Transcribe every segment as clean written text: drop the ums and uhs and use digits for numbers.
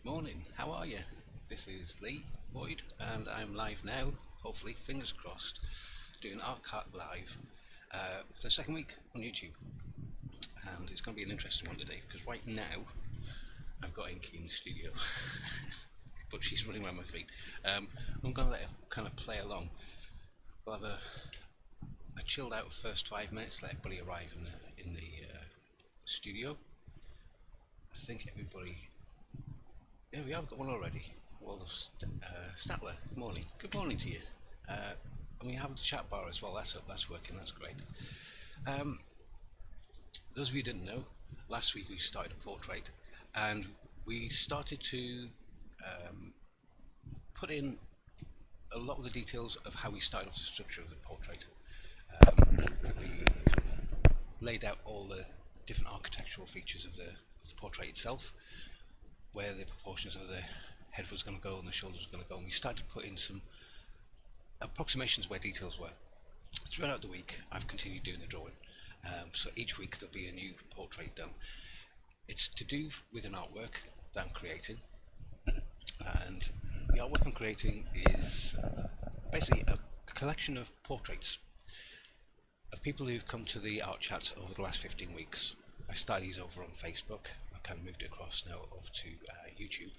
Morning, how are you? This is Lee Boyd, and I'm live now, hopefully, fingers crossed, doing Art Cat Live for the second week on YouTube. And it's going to be an interesting one today, because right now, I've got Inky in the studio, but she's running around my feet. I'm going to let her kind of play along. We'll have a chilled out first 5 minutes, let everybody arrive in the studio. I think everybody... Yeah, we have got one already. Waldorf Statler, good morning. Good morning to you. And we have the chat bar as well. That's working. That's great. Those of you who didn't know, last week we started a portrait, and we started to put in a lot of the details of how we started off the structure of the portrait. We laid out all the different architectural features of the portrait itself, where the proportions of the head was going to go and the shoulders were going to go, and we started to put in some approximations where details were. Throughout the week I've continued doing the drawing, so each week there'll be a new portrait done. It's to do with an artwork that I'm creating, and the artwork I'm creating is basically a collection of portraits of people who've come to the art chats over the last 15 weeks. I started these over on Facebook. Kind of moved it across now over to YouTube,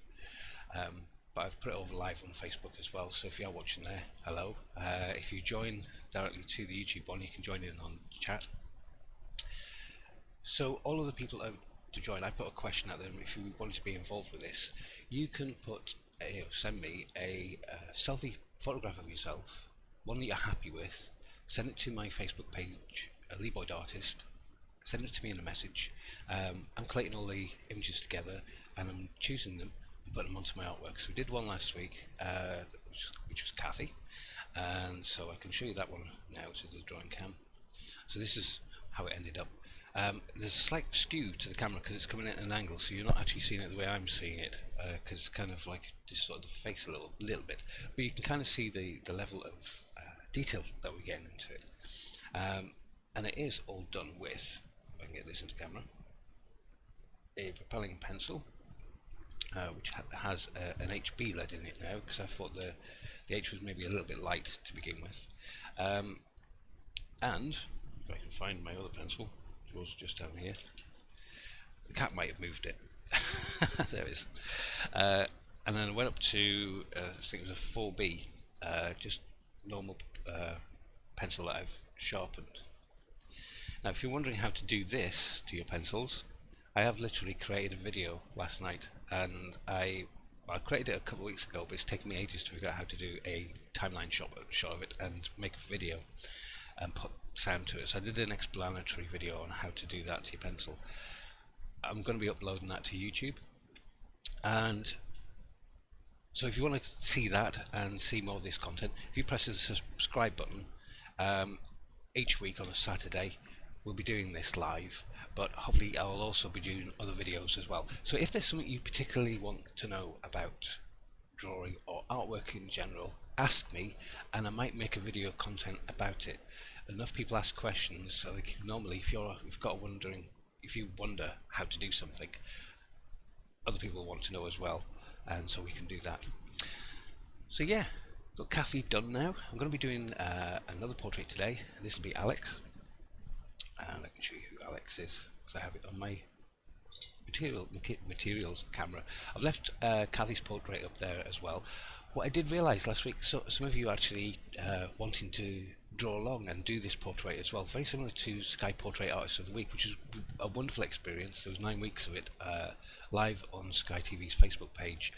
but I've put it over live on Facebook as well, so if you are watching there, hello. If you join directly to the YouTube one, you can join in on chat. So all of the people to join, I put a question out there. If you want to be involved with this, you can send me a selfie photograph of yourself, one that you're happy with, send it to my Facebook page, Lee Boyd Artist. Send it to me in a message. I'm collating all the images together and I'm choosing them and putting them onto my artwork. So we did one last week, which was Kathy, and so I can show you that one now to the drawing cam. So this is how it ended up. There's a slight skew to the camera because it's coming at an angle, so you're not actually seeing it the way I'm seeing it, because it's kind of like distort the face a little bit. But you can kind of see the level of detail that we're getting into it. And it is all done with, if I can get this into camera, a propelling pencil, which has an HB lead in it now, because I thought the H was maybe a little bit light to begin with. And if I can find my other pencil, which was just down here, the cat might have moved it. There it is. And then I went up to, I think it was a 4B, just normal pencil that I've sharpened. Now, if you're wondering how to do this to your pencils, I have literally created a video last night, and I created it a couple of weeks ago, but it's taken me ages to figure out how to do a timeline shot of it and make a video and put sound to it. So I did an explanatory video on how to do that to your pencil. I'm going to be uploading that to YouTube, and so if you want to see that and see more of this content, if you press the subscribe button, each week on a Saturday we'll be doing this live, but hopefully I'll also be doing other videos as well. So if there's something you particularly want to know about drawing or artwork in general, ask me and I might make a video content about it. Enough people ask questions, so like normally if you wonder how to do something, other people want to know as well, and so we can do that. So yeah, got Kathy done now. I'm going to be doing another portrait today. This will be Alex, and I can show you who Alex is because I have it on my materials camera. I've left Kathy's portrait up there as well. What I did realise last week, so some of you actually wanting to draw along and do this portrait as well, very similar to Sky Portrait Artist of the Week, which is a wonderful experience. There was 9 weeks of it live on Sky TV's Facebook page.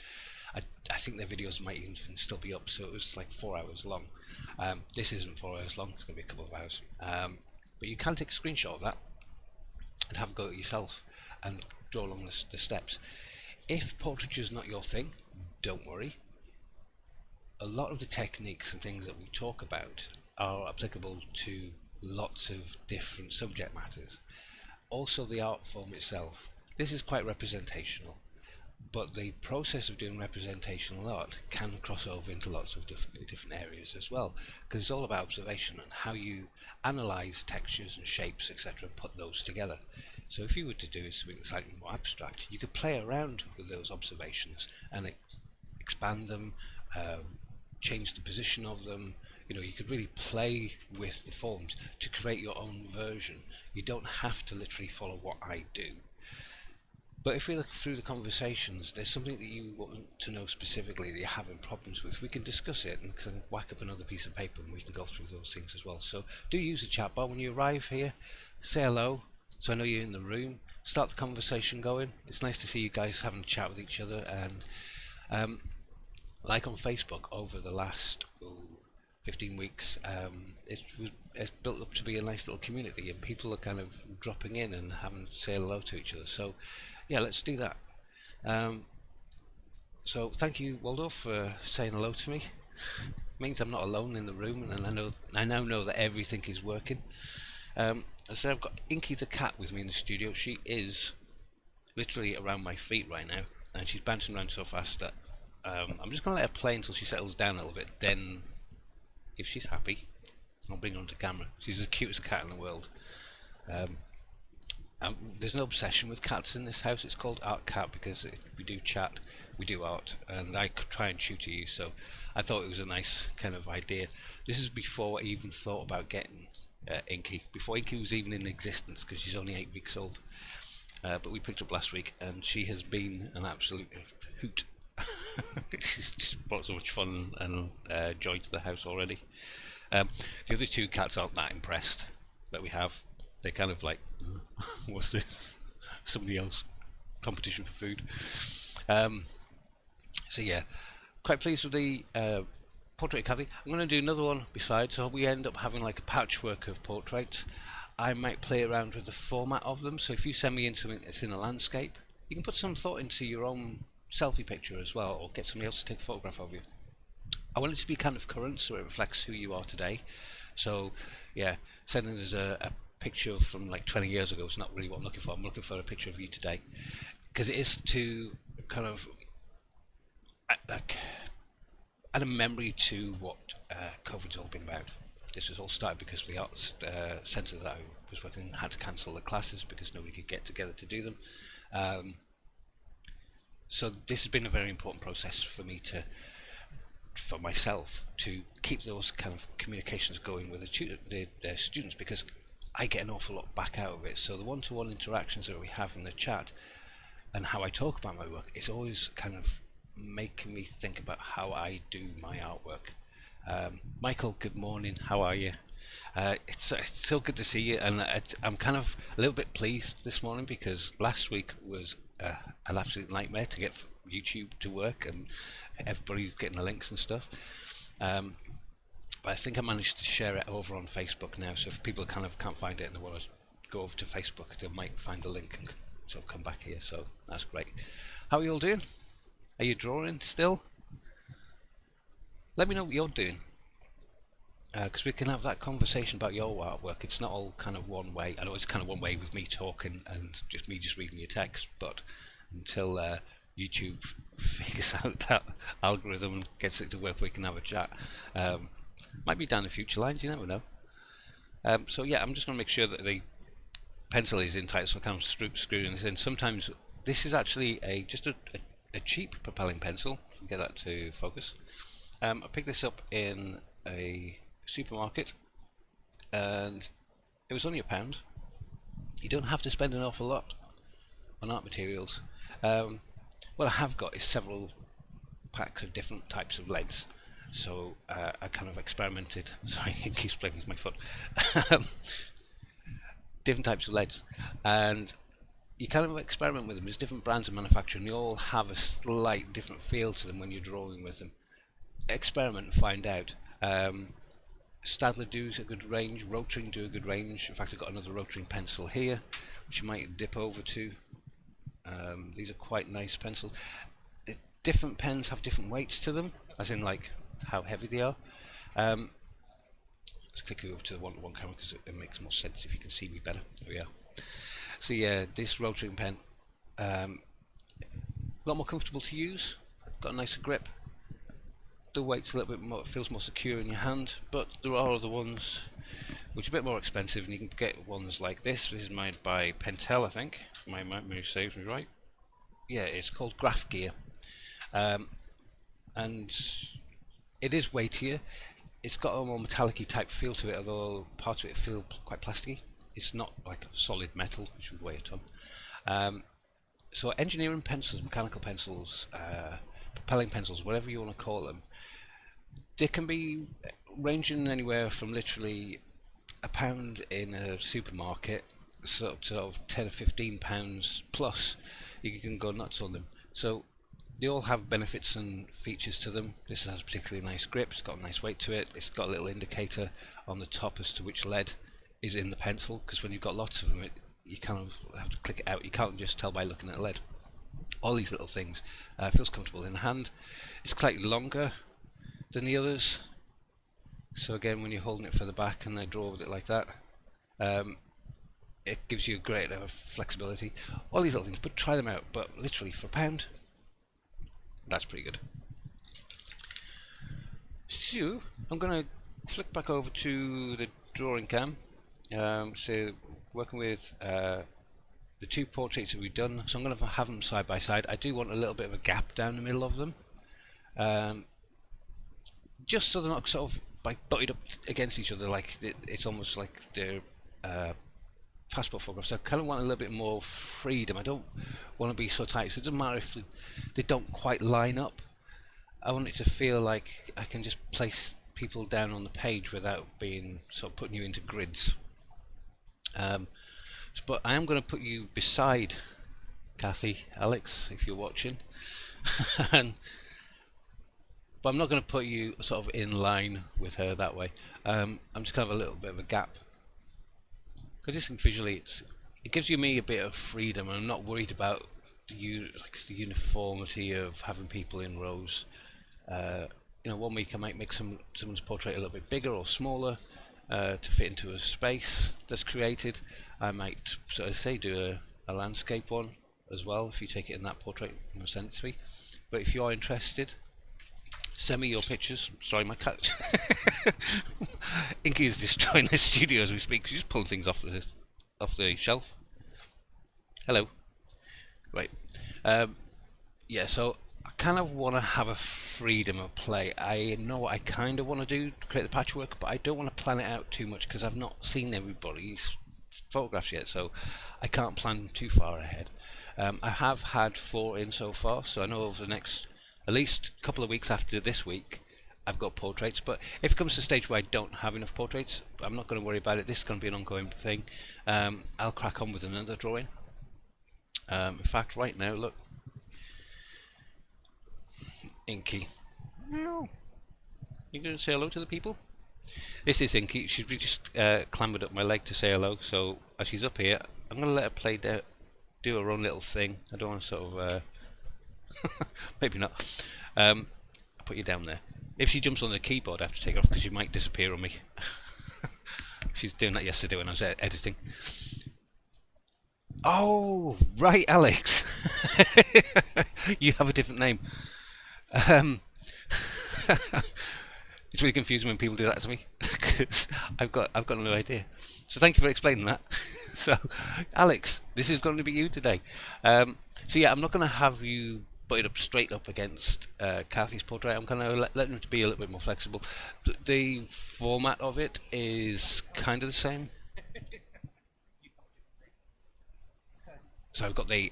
I think their videos might even still be up, so it was like 4 hours long. This isn't 4 hours long, it's going to be a couple of hours. But you can take a screenshot of that and have a go at yourself and draw along the steps. If portraiture is not your thing, don't worry. A lot of the techniques and things that we talk about are applicable to lots of different subject matters. Also the art form itself. This is quite representational, but the process of doing representational art can cross over into lots of different areas as well, because it's all about observation and how you analyze textures and shapes, etc., and put those together. So if you were to do something slightly more abstract, you could play around with those observations and expand them, change the position of them. You could really play with the forms to create your own version. You don't have to literally follow what I do. But if we look through the conversations, there's something that you want to know specifically that you're having problems with, we can discuss it and can whack up another piece of paper and we can go through those things as well. So do use the chat bar when you arrive here. Say hello, so I know you're in the room. Start the conversation going. It's nice to see you guys having a chat with each other. And like on Facebook, over the last 15 weeks, it's built up to be a nice little community, and people are kind of dropping in and having to say hello to each other. So yeah, let's do that. So thank you, Waldorf, for saying hello to me. It means I'm not alone in the room, and I now know that everything is working. So I've got Inky the cat with me in the studio. She is literally around my feet right now, and she's bouncing around so fast that I'm just going to let her play until she settles down a little bit. Then, if she's happy, I'll bring her onto camera. She's the cutest cat in the world. There's no obsession with cats in this house. It's called Art Cat because we do chat, we do art, and I try and tutor you, so I thought it was a nice kind of idea. This is before I even thought about getting Inky, before Inky was even in existence, because she's only 8 weeks old. But we picked up last week, and she has been an absolute hoot. She's brought so much fun and joy to the house already. The other two cats aren't that impressed that we have. They're kind of like, what's this? Somebody else competition for food. So yeah, quite pleased with the portrait Academy. I'm going to do another one besides, so we end up having like a patchwork of portraits. I might play around with the format of them, so if you send me in something that's in a landscape, you can put some thought into your own selfie picture as well, or get somebody else to take a photograph of you. I want it to be kind of current, so it reflects who you are today. So yeah, sending us a picture from like 20 years ago is not really what I'm looking for. I'm looking for a picture of you today, because it is to kind of add a memory to what COVID's all been about. This was all started because the arts centre that I was working in had to cancel the classes because nobody could get together to do them. So this has been a very important process for me for myself to keep those kind of communications going with the students, because I get an awful lot back out of it. So the one-to-one interactions that we have in the chat and how I talk about my work, it's always kind of making me think about how I do my artwork. Michael, good morning, how are you? It's so good to see you, and I'm kind of a little bit pleased this morning because last week was an absolute nightmare to get YouTube to work and everybody getting the links and stuff. But I think I managed to share it over on Facebook now, so if people kind of can't find it and they want to go over to Facebook, they might find the link and sort of come back here, so that's great. How are you all doing? Are you drawing still? Let me know what you're doing, because we can have that conversation about your artwork. It's not all kind of one way. I know it's kind of one way with me talking and just me reading your text, but until YouTube figures out that algorithm and gets it to work, we can have a chat. Might be down the future lines, you never know. So yeah, I'm just going to make sure that the pencil is in tight, so I can't screwing this in. Sometimes this is actually just a cheap propelling pencil. Get that to focus. I picked this up in a supermarket and it was only £1. You don't have to spend an awful lot on art materials. What I have got is several packs of different types of leads, so I kind of experimented. Sorry, it keeps playing with my foot. Different types of leads, and you kind of experiment with them. There's different brands of manufacturer and they all have a slight different feel to them when you're drawing with them. Experiment and find out. Staedtler does a good range, Rotring do a good range. In fact, I've got another Rotring pencil here which you might dip over to. These are quite nice pencils. Different pens have different weights to them, as in like how heavy they are. Let's click over to the one-to-one camera because it makes more sense if you can see me better. There we are. So yeah, this Rotring pen, a lot more comfortable to use, got a nicer grip. The weight's a little bit more, it feels more secure in your hand, but there are other ones which are a bit more expensive, and you can get ones like this. This is made by Pentel, I think. My memory serves me right. Yeah, it's called Graph Gear, and it is weightier. It's got a more metallic-y type feel to it, although parts of it feel quite plasticky. It's not like solid metal, which would weigh a ton. So engineering pencils, mechanical pencils, propelling pencils, whatever you want to call them, they can be ranging anywhere from literally £1 in a supermarket, sort of 10 or 15 pounds plus. You can go nuts on them. So they all have benefits and features to them. This has a particularly nice grip, it's got a nice weight to it, it's got a little indicator on the top as to which lead is in the pencil, because when you've got lots of them, you kind of have to click it out. You can't just tell by looking at lead. All these little things. Feels comfortable in the hand. It's slightly longer than the others, so again, when you're holding it for the back and they draw with it like that, it gives you a great level of flexibility. All these little things, but try them out. But literally for £1, that's pretty good. So I'm going to flick back over to the drawing cam. So working with the two portraits that we've done, so I'm going to have them side by side. I do want a little bit of a gap down the middle of them, just so they're not sort of like butted up against each other, like it's almost like they're passport photographs. So I kind of want a little bit more freedom. I don't want to be so tight, so it doesn't matter if they don't quite line up. I want it to feel like I can just place people down on the page without being sort of putting you into grids. But I am going to put you beside Kathy, Alex, if you're watching. But I'm not going to put you sort of in line with her that way. I'm just kind of a little bit of a gap. I just think visually it gives me a bit of freedom. I'm not worried about the uniformity of having people in rows. You know, one week I might make someone's portrait a little bit bigger or smaller to fit into a space that's created. I might sort of say do a landscape one as well if you take it in that portrait and send it to me. But if you're interested, send me your pictures. Sorry, my cat Inky is destroying the studio as we speak. She's just pulling things off the shelf. Hello. Right. Yeah, so I kind of want to have a freedom of play. I know what I kind of want to do to create the patchwork, but I don't want to plan it out too much because I've not seen everybody's photographs yet, so I can't plan too far ahead. I have had 4 in so far, so I know over the next at least a couple of weeks after this week I've got portraits. But if it comes to a stage where I don't have enough portraits, I'm not going to worry about it. This is going to be an ongoing thing. I'll crack on with another drawing. In fact, right now, look, Inky, you going to say hello to the people? This is Inky. She's just clambered up my leg to say hello, so as she's up here, I'm going to let her do her own little thing. I don't want to sort of maybe not. I'll put you down there. If she jumps on the keyboard, I have to take her off because she might disappear on me. She's doing that yesterday when I was editing. Oh, right, Alex. You have a different name. It's really confusing when people do that to me because I've got no idea. So thank you for explaining that. So, Alex, this is going to be you today. So yeah, I'm not going to have you butted up straight up against Kathy's portrait. I'm going to let them to be a little bit more flexible. The format of it is kind of the same. So I've got the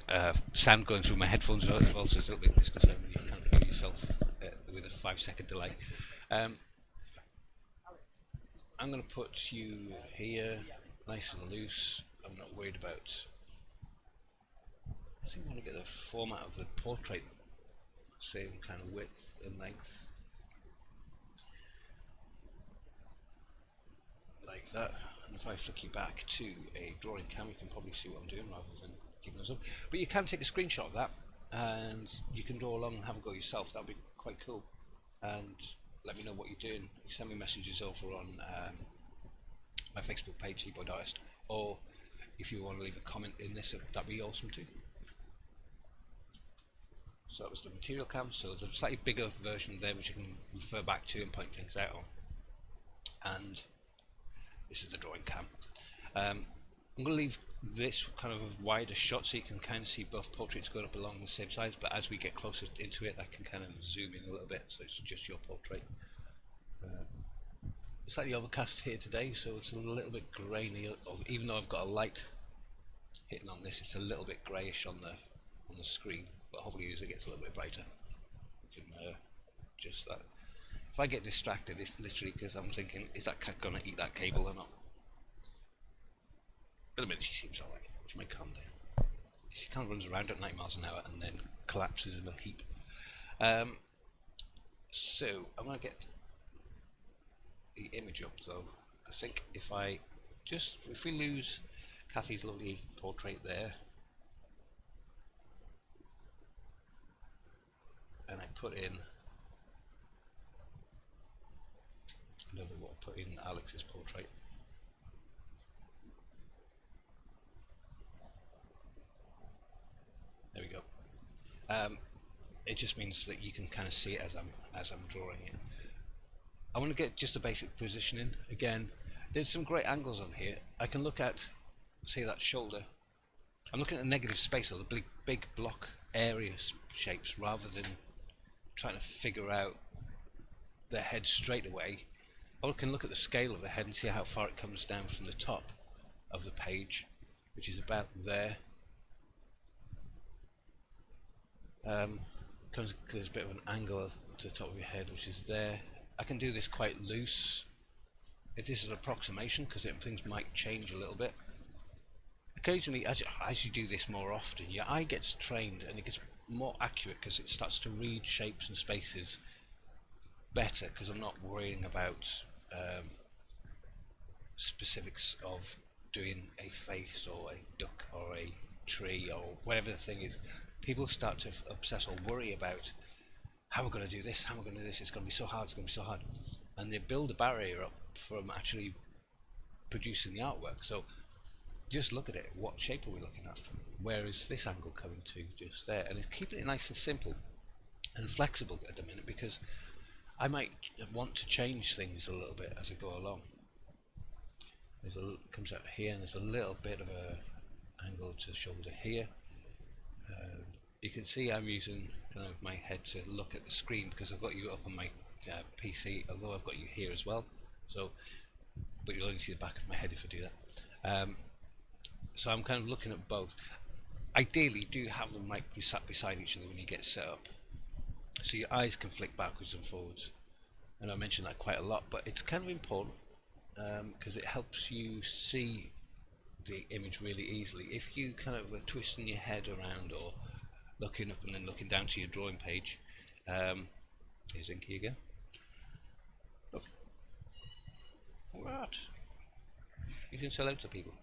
sound going through my headphones as well, so it's a little bit disconcerting when you can't hear yourself with a 5-second delay. I'm going to put you here, nice and loose. I'm not worried about. I think I want to get the format of the portrait same kind of width and length, like that. And if I flick you back to a drawing cam, you can probably see what I'm doing rather than giving us up. But you can take a screenshot of that, and you can draw along and have a go yourself. That'd be quite cool. And let me know what you're doing. You send me messages over on my Facebook page, Leeboyd Artist, or if you want to leave a comment in this, that'd be awesome too. So that was the material cam. So there's a slightly bigger version there which you can refer back to and point things out on. And This is the drawing cam. I'm going to leave this kind of a wider shot so you can kind of see both portraits going up along the same size, but as we get closer into it I can kind of zoom in a little bit so it's just your portrait. It's slightly overcast here today, so it's a little bit grainy, even though I've got a light hitting on this, it's a little bit greyish on the screen, but hopefully as it gets a little bit brighter you can adjust that. If I get distracted, it's literally because I'm thinking, is that cat going to eat that cable or not? At the minute she seems alright, which may calm down. She kind of runs around at 90 miles an hour and then collapses in a heap. So I'm going to get the image up though. I think if we lose Kathy's lovely portrait there, and I put in Alex's portrait. There we go. It just means that you can kind of see it as I'm drawing it. I want to get just a basic positioning. Again, there's some great angles on here. I can look at, say, that shoulder. I'm looking at the negative space or the big block area shapes rather than trying to figure out the head straight away. I can look at the scale of the head and see how far it comes down from the top of the page, which is about there. There's a bit of an angle to the top of your head, which is there. I can do this quite loose. It is an approximation because things might change a little bit. Occasionally, as you do this more often, your eye gets trained and it gets more accurate because it starts to read shapes and spaces better, because I'm not worrying about specifics of doing a face or a duck or a tree or whatever the thing is. People start to obsess or worry about how we're going to do this, how we're going to do this, it's going to be so hard, it's going to be so hard, and they build a barrier up from actually producing the artwork. So just look at it, what shape are we looking at, where is this angle coming to, just there, and it's keeping it nice and simple and flexible at the minute, because I might want to change things a little bit as I go along. Comes out here and there's a little bit of a angle to the shoulder here. You can see I'm using kind of my head to look at the screen because I've got you up on my PC, although I've got you here as well. So, but you'll only see the back of my head if I do that. So I'm kind of looking at both. Ideally, do have them be sat beside each other when you get set up, so your eyes can flick backwards and forwards. And I mention that quite a lot, but it's kind of important because it helps you see the image really easily. If you kind of are twisting your head around or looking up and then looking down to your drawing page, here's Inky again. Look. What? You can sell out to people.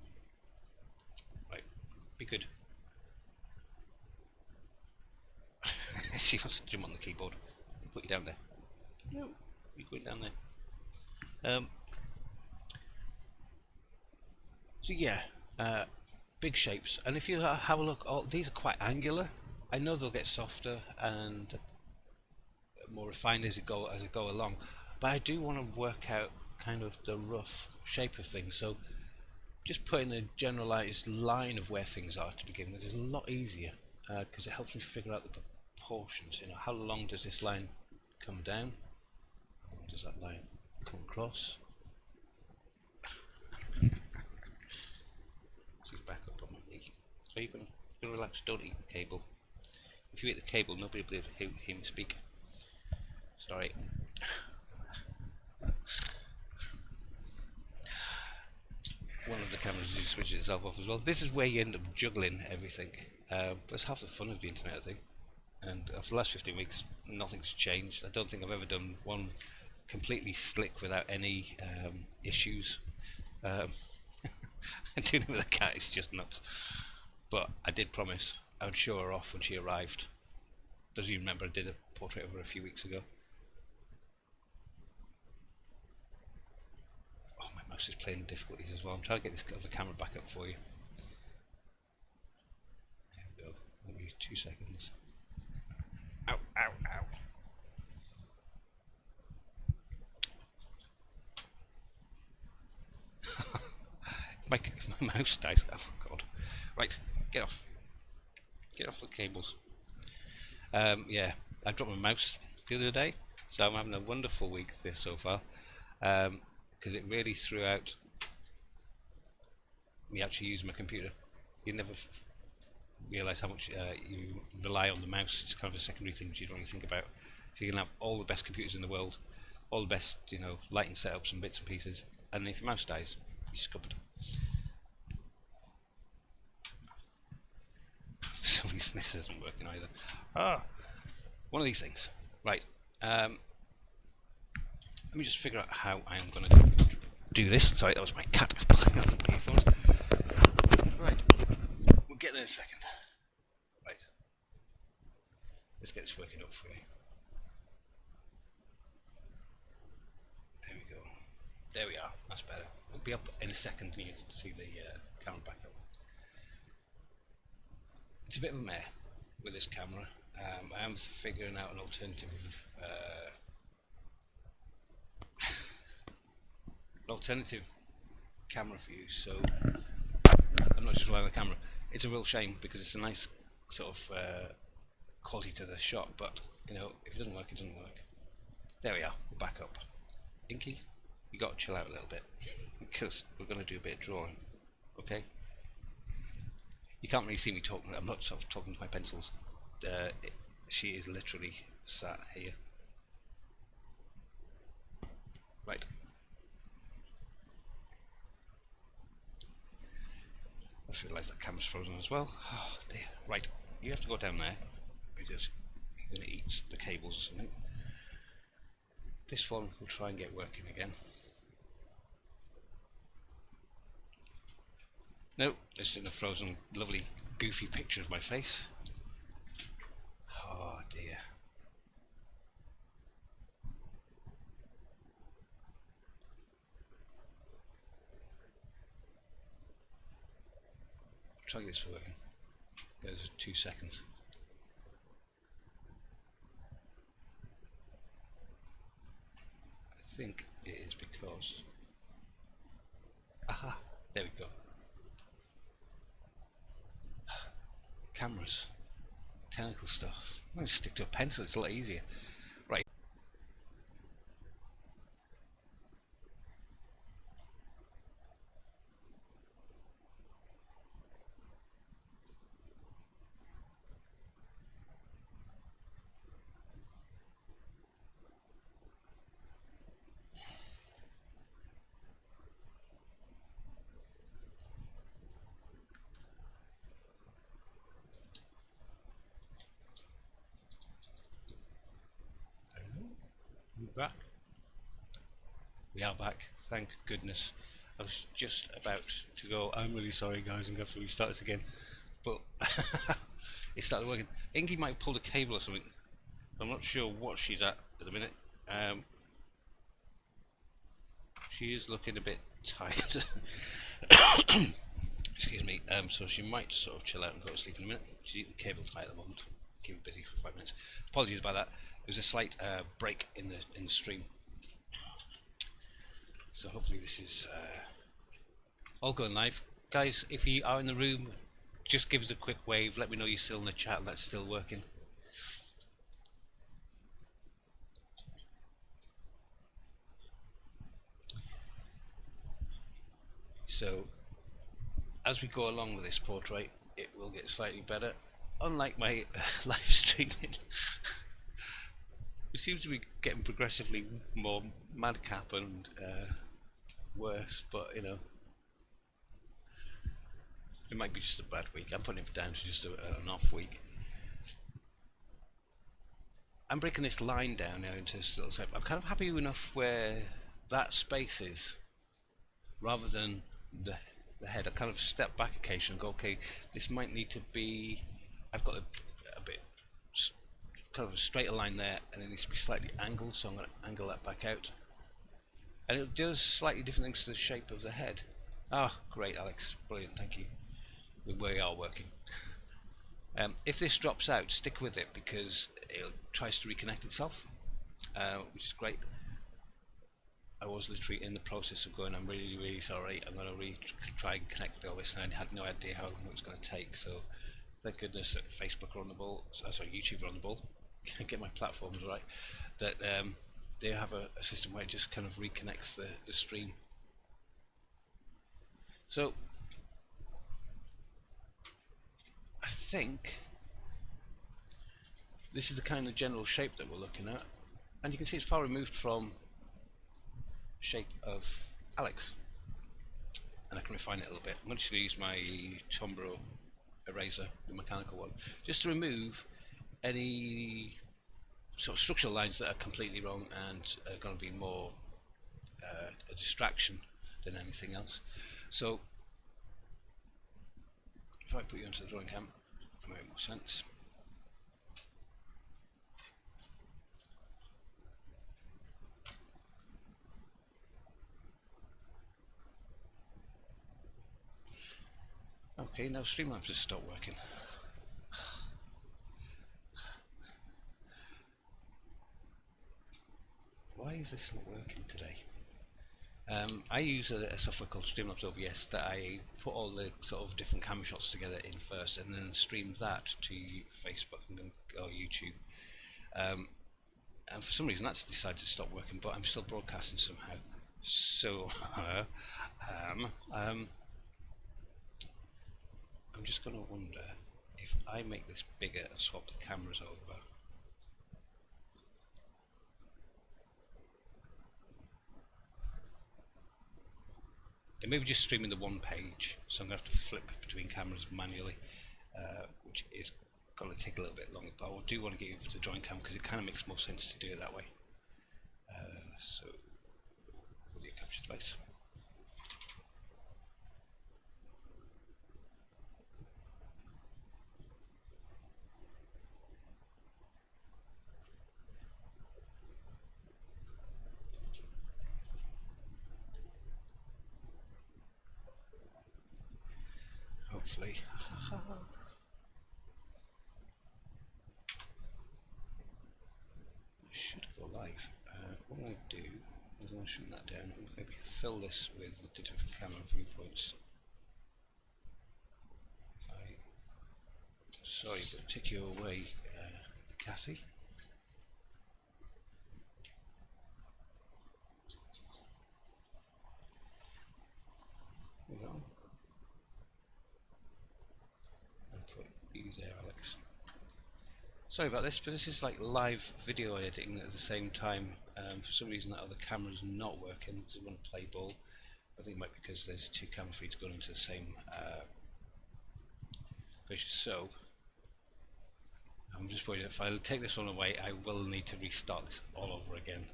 Right, be good. She wants to jump on the keyboard. Put you down there. No, you're going down there. So yeah, big shapes, and if you have a look, these are quite angular. I know they'll get softer and more refined as I go along, but I do want to work out kind of the rough shape of things. So just putting a generalized line of where things are to begin with is a lot easier because it helps me figure out the proportions. You know, how long does this line come down? How long does that line come across? She's back up on my knee. So you can relax. Don't eat the cable. If you eat the cable, nobody will be able to hear me speak. Sorry. One of the cameras just switches itself off as well. This is where you end up juggling everything. That's half the fun of the internet, I think. And for the last 15 weeks, nothing's changed. I don't think I've ever done one completely slick without any issues. Doing it with a cat is just nuts. But I did promise I would show her off when she arrived. Does you remember I did a portrait of her a few weeks ago? Oh, my mouse is playing difficulties as well. I'm trying to get the camera back up for you. There we go. Maybe 2 seconds. Ow, ow, ow. if my mouse dies, oh god. Right, get off the cables. Yeah, I dropped my mouse the other day, so I'm having a wonderful week this so far, because it really threw out me actually using my computer. You never realise how much you rely on the mouse. It's kind of a secondary thing you don't really think about. So you can have all the best computers in the world, all the best, lighting setups and bits and pieces, and if your mouse dies, you're scuppered. For some reason this isn't working either. One of these things. Right. Let me just figure out how I'm going to do this. Sorry, that was my cat playing on the earphones. Right. We'll get there in a second. Right. Let's get this working up for you. There we go. There we are. That's better. We'll be up in a second and you can see the camera back up. It's a bit of a mare with this camera. I am figuring out an alternative camera for you, so I'm not just relying on the camera. It's a real shame because it's a nice sort of quality to the shot, but if it doesn't work, it doesn't work. There we are, we're back up. Inky, you got to chill out a little bit because we're going to do a bit of drawing, okay? You can't really see me talking, I'm not sort of talking to my pencils. She is literally sat here. Right. I just realised that camera's frozen as well. Oh dear. Right, you have to go down there because you're going to eat the cables or something. This one we'll try and get working again. No, it's in a frozen, lovely, goofy picture of my face. Oh dear. Try to get this working. There's 2 seconds. I think it is because... Aha! There we go. Cameras. Technical stuff. I'm going to stick to a pencil, it's a lot easier. Right. Back. We are back, thank goodness. I was just about to go, I'm really sorry guys, I'm going to have to restart this again, but it started working. Inky might have pulled a cable or something. I'm not sure what she's at the minute. She is looking a bit tired. Excuse me. So she might sort of chill out and go to sleep in a minute. She's eating cable tie at the moment. Keep her busy for 5 minutes. Apologies about that. There was a slight break in the stream. So hopefully this is all going live. Guys, if you are in the room, just give us a quick wave. Let me know you're still in the chat and that's still working. So as we go along with this portrait, it will get slightly better. Unlike my live streaming, it seems to be getting progressively more madcap and worse, but it might be just a bad week. I'm putting it down to just an off week. I'm breaking this line down now into this little shape. I'm kind of happy enough where that space is, rather than the head. I kind of step back occasionally and go, okay, this might need to be, I've got a bit kind of a straighter line there and it needs to be slightly angled, so I'm going to angle that back out, and it does slightly different things to the shape of the head. Ah, great Alex, brilliant, thank you. We are working. If this drops out, stick with it because it tries to reconnect itself, which is great. I was literally in the process of going, I'm really, really sorry, I'm going to try and connect all this, and I had no idea how long it was going to take. So thank goodness that Facebook are on the ball, sorry, YouTube are on the ball, get my platforms right, that they have a system where it just kind of reconnects the stream. So I think this is the kind of general shape that we're looking at, and you can see it's far removed from shape of Alex, and I can refine it a little bit. I'm going to use my Tombow eraser, the mechanical one, just to remove any sort of structural lines that are completely wrong and are going to be more a distraction than anything else. So if I put you onto the drawing cam, it will make more sense. Okay, now Streamlabs has stopped working. Why is this not working today? I use a software called Streamlabs OBS that I put all the sort of different camera shots together in first, and then stream that to Facebook or YouTube. And for some reason that's decided to stop working, but I'm still broadcasting somehow. So I'm just going to wonder if I make this bigger and swap the cameras over. It may be just streaming the one page, so I'm going to have to flip between cameras manually, which is going to take a little bit longer, but I do want to get you to the drawing cam because it kind of makes more sense to do it that way. So, with your capture device. Hopefully. I should go live. What I'm going to do is I'm going to shut that down and maybe fill this with the different camera viewpoints. Sorry, but take you away, Kathy. There we go. And put you there, Alex. Sorry about this, but this is like live video editing at the same time. For some reason that other camera's not working. It doesn't want to play ball. I think it might be because there's two camera feeds going into the same picture. So I'm just worried if I take this one away, I will need to restart this all over again.